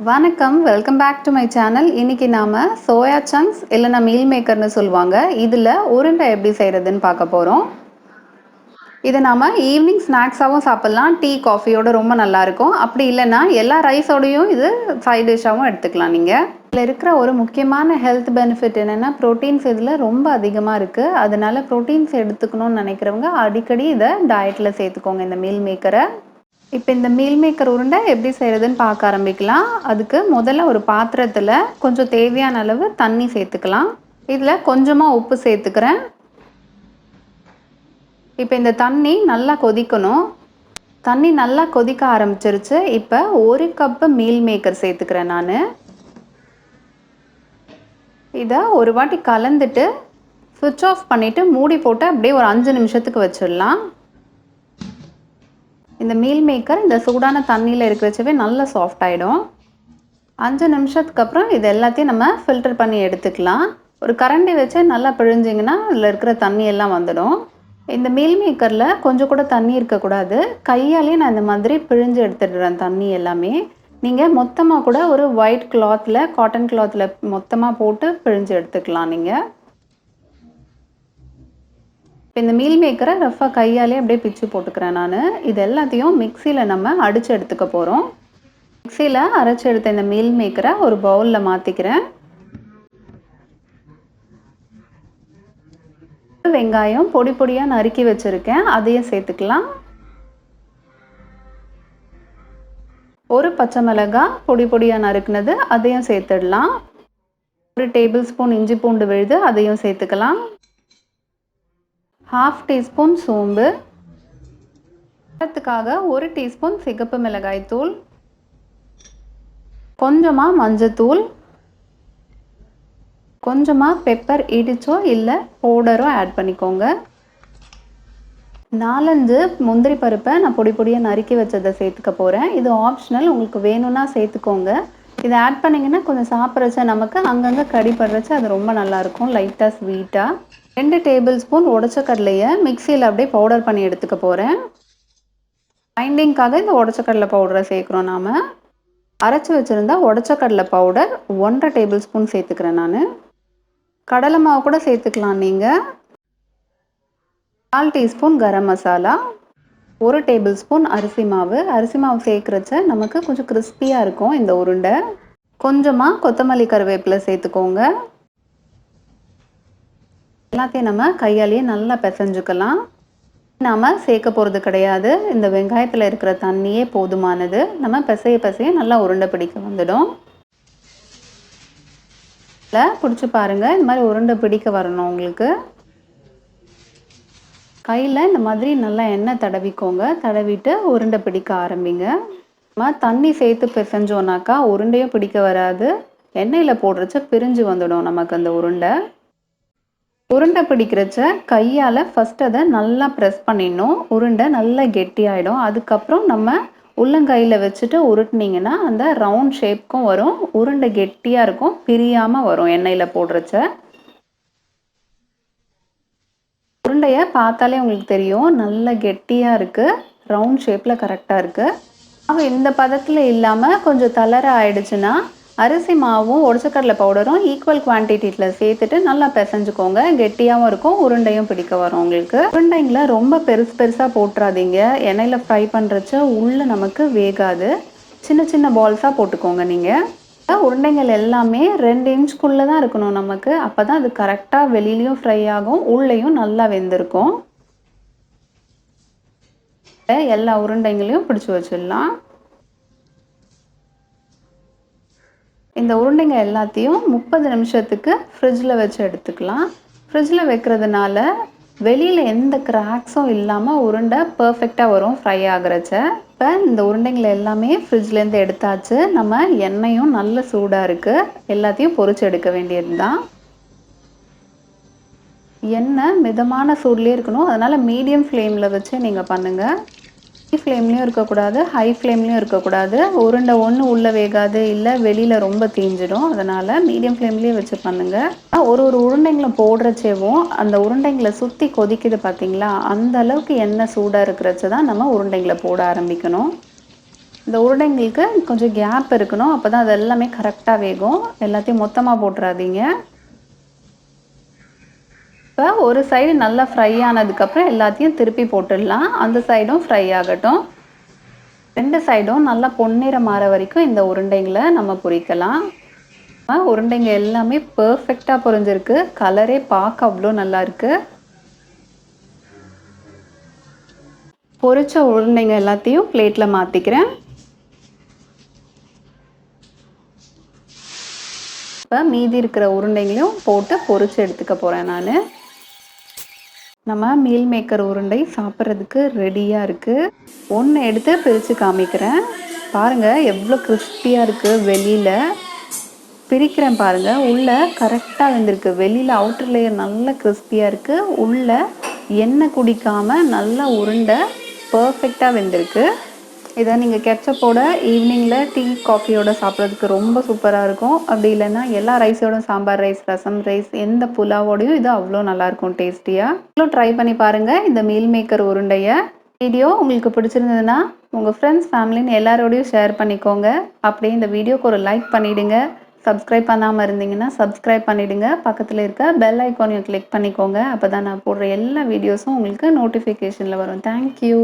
வணக்கம், welcome back to my channel. இன்னைக்கு நாம சோயா சங்க்ஸ் இல்லைன்னா மீல் மேக்கர்னு சொல்லுவாங்க. இதில் உருண்டை எப்படி செய்கிறதுன்னு பார்க்க போகிறோம். இதை நாம ஈவினிங் ஸ்நாக்ஸாகவும் சாப்பிட்லாம், டீ காஃபியோட ரொம்ப நல்லாயிருக்கும். அப்படி இல்லைன்னா எல்லா ரைஸோடையும் இது சைட் டிஷ்ஷாகவும் எடுத்துக்கலாம் நீங்கள். இதில் இருக்கிற ஒரு முக்கியமான ஹெல்த் பெனிஃபிட் என்னென்னா ப்ரோட்டீன்ஸ் இதில் ரொம்ப அதிகமாக இருக்குது. அதனால ப்ரோட்டீன்ஸ் எடுத்துக்கணும்னு நினைக்கிறவங்க அடிக்கடி இதை டயட்டில் சேர்த்துக்கோங்க, இந்த மீல் மேக்கரை. இப்போ இந்த மீல் மேக்கர் உருண்டை எப்படி செய்கிறதுன்னு பார்க்க ஆரம்பிக்கலாம். அதுக்கு முதல்ல ஒரு பாத்திரத்தில் கொஞ்சம் தேவையான அளவு தண்ணி சேர்த்துக்கலாம். இதில் கொஞ்சமாக உப்பு சேர்த்துக்கிறேன். இப்போ இந்த தண்ணி நல்லா கொதிக்கணும். தண்ணி நல்லா கொதிக்க ஆரம்பிச்சிருச்சு. இப்போ 1 கப்பு மீல் மேக்கர் சேர்த்துக்கிறேன் நான். இதை ஒரு வாட்டி கலந்துட்டு சுவிட்ச் ஆஃப் பண்ணிவிட்டு மூடி போட்டு அப்படியே ஒரு 5 நிமிஷத்துக்கு வச்சிடலாம். இந்த மீல் மேக்கர் இந்த சூடான தண்ணியில் இருக்கிறச்சவே நல்லா சாஃப்ட் ஆகிடும். 5 நிமிஷத்துக்கு அப்புறம் இது எல்லாத்தையும் நம்ம ஃபில்டர் பண்ணி எடுத்துக்கலாம். ஒரு கரண்டி வச்சு நல்லா பிழிஞ்சிங்கன்னா அதில் இருக்கிற தண்ணி எல்லாம் வந்துடும். இந்த மீல் மேக்கரில் கொஞ்சம் கூட தண்ணி இருக்கக்கூடாது. கையாலேயே நான் இந்த மாதிரி பிழிஞ்சு எடுத்துடுறேன் தண்ணி எல்லாமே. நீங்கள் மொத்தமாக கூட ஒரு ஒயிட் கிளாத்தில், காட்டன் கிளாத்தில் மொத்தமாக போட்டு பிழிஞ்சு எடுத்துக்கலாம் நீங்கள். இப்போ இந்த மீல் மேக்கரை ரஃபாக கையாலே அப்படியே பிச்சு போட்டுக்கிறேன் நான். இது எல்லாத்தையும் மிக்சியில் நம்ம அடித்து எடுத்துக்க போகிறோம். மிக்சியில் அரைச்சி எடுத்த இந்த மீல் மேக்கரை ஒரு பவுலில் மாற்றிக்கிறேன். வெங்காயம் பொடி பொடியாக நறுக்கி வச்சுருக்கேன், அதையும் சேர்த்துக்கலாம். ஒரு பச்சை மிளகாய் பொடி பொடியாக நறுக்குனது அதையும் சேர்த்துடலாம். 1 டேபிள் ஸ்பூன் இஞ்சி பூண்டு விழுது அதையும் சேர்த்துக்கலாம். 1/2 டீஸ்பூன் சோம்பு, காரத்துக்காக 1 டீஸ்பூன் சிகப்பு மிளகாய் தூள், கொஞ்சமாக மஞ்சத்தூள், கொஞ்சமாக பெப்பர் இடிச்சோ இல்லை பவுடரோ ஆட் பண்ணிக்கோங்க. 4-5 முந்திரி பருப்பை நான் பொடி பொடியாக நறுக்கி வச்சதை சேர்த்துக்க போகிறேன். இது ஆப்ஷனல், உங்களுக்கு வேணும்னா சேர்த்துக்கோங்க. இதை ஆட் பண்ணிங்கன்னா கொஞ்சம் சாப்பிட்றச்ச நமக்கு அங்கங்கே கடிப்படுறச்ச அது ரொம்ப நல்லாயிருக்கும், லைட்டாக ஸ்வீட்டாக. 2 டேபிள் ஸ்பூன் உடச்ச கடலையை மிக்சியில் அப்படியே பவுடர் பண்ணி எடுத்துக்க போகிறேன். பைண்டிங்காக இந்த உடச்ச கடலை பவுடரை சேர்க்குறோம் நாம். அரைச்சி வச்சுருந்தா உடச்ச கடலை பவுடர் 1/2 டேபிள் ஸ்பூன் சேர்த்துக்கிறேன் நான். கடலை மாவு கூட சேர்த்துக்கலாம் நீங்கள். 4 teaspoon garam masala, 1 table spoon அரிசி மாவு. அரிசி மாவு சேர்க்குறச்ச நமக்கு கொஞ்சம் கிறிஸ்பியாக இருக்கும் இந்த உருண்டை. கொஞ்சமாக கொத்தமல்லி கருவேப்பிலை சேர்த்துக்கோங்க. எல்லாத்தையும் நம்ம கையாலேயே நல்லா பிசைஞ்சுக்கலாம். நாம் சேர்க்க போகிறது கிடையாது, இந்த வெங்காயத்தில் இருக்கிற தண்ணியே போதுமானது. நம்ம பிசைய நல்லா உருண்டை பிடிக்க வந்துடும். பிடிச்சி பாருங்கள், இந்த மாதிரி உருண்டை பிடிக்க வரணும் உங்களுக்கு. கையில் இந்த மாதிரி நல்லா எண்ணெய் தடவிக்கோங்க. தடவிட்டு உருண்டை பிடிக்க ஆரம்பிங்க. நம்ம தண்ணி சேர்த்து பிசைஞ்சோன்னாக்கா உருண்டையும் பிடிக்க வராது, எண்ணெயில் போடுறச்ச பிரிஞ்சு வந்துடும் நமக்கு அந்த உருண்டை. உருண்டை பிடிக்கிறச்ச கையால் ஃபஸ்ட் அதை நல்லா ப்ரெஸ் பண்ணிடணும். உருண்டை நல்லா கெட்டியாயிடும். அதுக்கப்புறம் நம்ம உள்ளங்கையில் வச்சுட்டு உருட்டினீங்கன்னா அந்த ரவுண்ட் ஷேப்க்கும் வரும், உருண்டை கெட்டியாக இருக்கும், பிரியாமல் வரும் எண்ணெயில் போடுறச்ச. உருண்டையை பார்த்தாலே உங்களுக்கு தெரியும், நல்ல கெட்டியாக இருக்குது, ரவுண்ட் ஷேப்பில் கரெக்டாக இருக்குது. மாவு இந்த பதத்தில் இல்லாமல் கொஞ்சம் தளர ஆயிடுச்சுன்னா அரிசி மாவும் உடச்சக்கடலை பவுடரும் ஈக்குவல் குவான்டிட்டியில் சேர்த்துட்டு நல்லா பிசைஞ்சுக்கோங்க. கெட்டியாகவும் இருக்கும், உருண்டையும் பிடிக்க வரும் உங்களுக்கு. உருண்டைங்களை ரொம்ப பெருசாக போட்டுறாதீங்க, எண்ணெயில் ஃப்ரை பண்ணுறச்ச உள்ளே நமக்கு வேகாது. சின்ன சின்ன பால்ஸாக போட்டுக்கோங்க நீங்கள். உருண்டைங்கள் எல்லாமே 2 இன்ச்சுக்குள்ளே தான் இருக்கணும் நமக்கு. அப்போ தான் அது கரெக்டாக வெளியிலையும் ஃப்ரை ஆகும், உள்ளேயும் நல்லா வெந்திருக்கும். எல்லா உருண்டைங்களையும் பிடிச்சி வச்சிடலாம். இந்த உருண்டைங்க எல்லாத்தையும் 30 நிமிஷத்துக்கு ஃப்ரிட்ஜில் வச்சு எடுத்துக்கலாம். ஃப்ரிட்ஜில் வைக்கிறதுனால வெளியில் எந்த கிராக்ஸும் இல்லாமல் உருண்டை பர்ஃபெக்டாக வரும் ஃப்ரை ஆகிறச்ச. இப்போ இந்த உருண்டைங்களை எல்லாமே ஃப்ரிட்ஜ்லேருந்து எடுத்தாச்சு. நம்ம எண்ணெயும் நல்ல சூடாக இருக்குது, எல்லாத்தையும் பொரிச்சு எடுக்க வேண்டியது தான். எண்ணெய் மிதமான சூட்லேயே இருக்கணும், அதனால் மீடியம் ஃப்ளேமில் வச்சு நீங்கள் பண்ணுங்கள். ஹை ஃப்ளேம்லேயும் இருக்கக்கூடாது, ஹை ஃப்ளேம்லேயும் இருக்கக்கூடாது. உருண்டை ஒன்று உள்ளே வேகாது, இல்லை வெளியில் ரொம்ப தீஞ்சிடும். அதனால் மீடியம் ஃப்ளேம்லேயே வச்சு பண்ணுங்கள். ஒரு உருண்டைங்களை போடுறச்சேவும் அந்த உருண்டைங்களை சுற்றி கொதிக்குது பார்த்தீங்களா, அந்த அளவுக்கு எண்ணெய் சூடாக இருக்கிறச்ச தான் நம்ம உருண்டைங்களை போட ஆரம்பிக்கணும். இந்த உருண்டைங்களுக்கு கொஞ்சம் கேப் இருக்கணும். அப்பதான் அது எல்லாமே கரெக்ட்டா வேகும். எல்லாத்தையும் மொத்தமா போட்டுறாதீங்க. இப்ப ஒரு சைடு நல்லா ஃப்ரை ஆனதுக்கப்புறம் எல்லாத்தையும் திருப்பி போட்டுடலாம். அந்த சைடும் ஃப்ரை ஆகட்டும். 2 சைடும் நல்லா பொன்னிறம் மாற வரைக்கும் இந்த உருண்டைங்கள நம்ம பொரிக்கலாம். உருண்டைங்க எல்லாமே பெர்ஃபெக்ட்டா பொரிஞ்சிருக்கு. கலரே பார்க்க அவ்ளோ நல்லா இருக்கு. பொரிச்ச உருண்டைங்க எல்லாத்தையும் பிளேட்ல மாத்திக்கிறேன். இப்ப மீதி இருக்கிற உருண்டைங்களையும் போட்டு பொரிச்சு எடுத்துக்க போறேன் நானு. நம்ம மீல் மேக்கர் உருண்டை சாப்பிட்றதுக்கு ரெடியா இருக்கு. ஒண்ணு எடுத்து பிரிச்சு காமிக்கிறேன். பாருங்க எவ்ளோ கிரிஸ்பியா இருக்கு வெளியில. பிரிக்கிறேன் பாருங்க. உள்ள கரெக்ட்டா வெந்திருக்கு. வெளியில அவுட்டர் லேயர் நல்லா கிரிஸ்பியா இருக்கு. உள்ள எண்ணெய் குடிக்காம நல்லா உருண்டை பெர்ஃபெக்ட்டா வெந்திருக்கு. இதை நீங்கள் கெச்சப்போட ஈவினிங்கில் டீ காஃபியோட சாப்பிட்றதுக்கு ரொம்ப சூப்பராக இருக்கும். அப்படி இல்லைன்னா எல்லா ரைஸோட சாம்பார் ரைஸ், ரசம் ரைஸ், எந்த புலாவோடையும் இது அவ்வளோ நல்லாயிருக்கும் டேஸ்டியாக. இவ்வளோ ட்ரை பண்ணி பாருங்கள் இந்த மீல் மேக்கர் உருண்டையை. வீடியோ உங்களுக்கு பிடிச்சிருந்ததுன்னா உங்கள் ஃப்ரெண்ட்ஸ் ஃபேமிலின்னு எல்லாரோடையும் ஷேர் பண்ணிக்கோங்க. அப்படியே இந்த வீடியோக்கு ஒரு லைக் பண்ணிவிடுங்க. சப்ஸ்கிரைப் பண்ணாமல் இருந்தீங்கன்னா சப்ஸ்கிரைப் பண்ணிவிடுங்க. பக்கத்தில் இருக்க பெல் ஐக்கானையும் கிளிக் பண்ணிக்கோங்க. அப்போ தான் நான் போடுற எல்லா வீடியோஸும் உங்களுக்கு நோட்டிஃபிகேஷனில் வரும். தேங்க்யூ.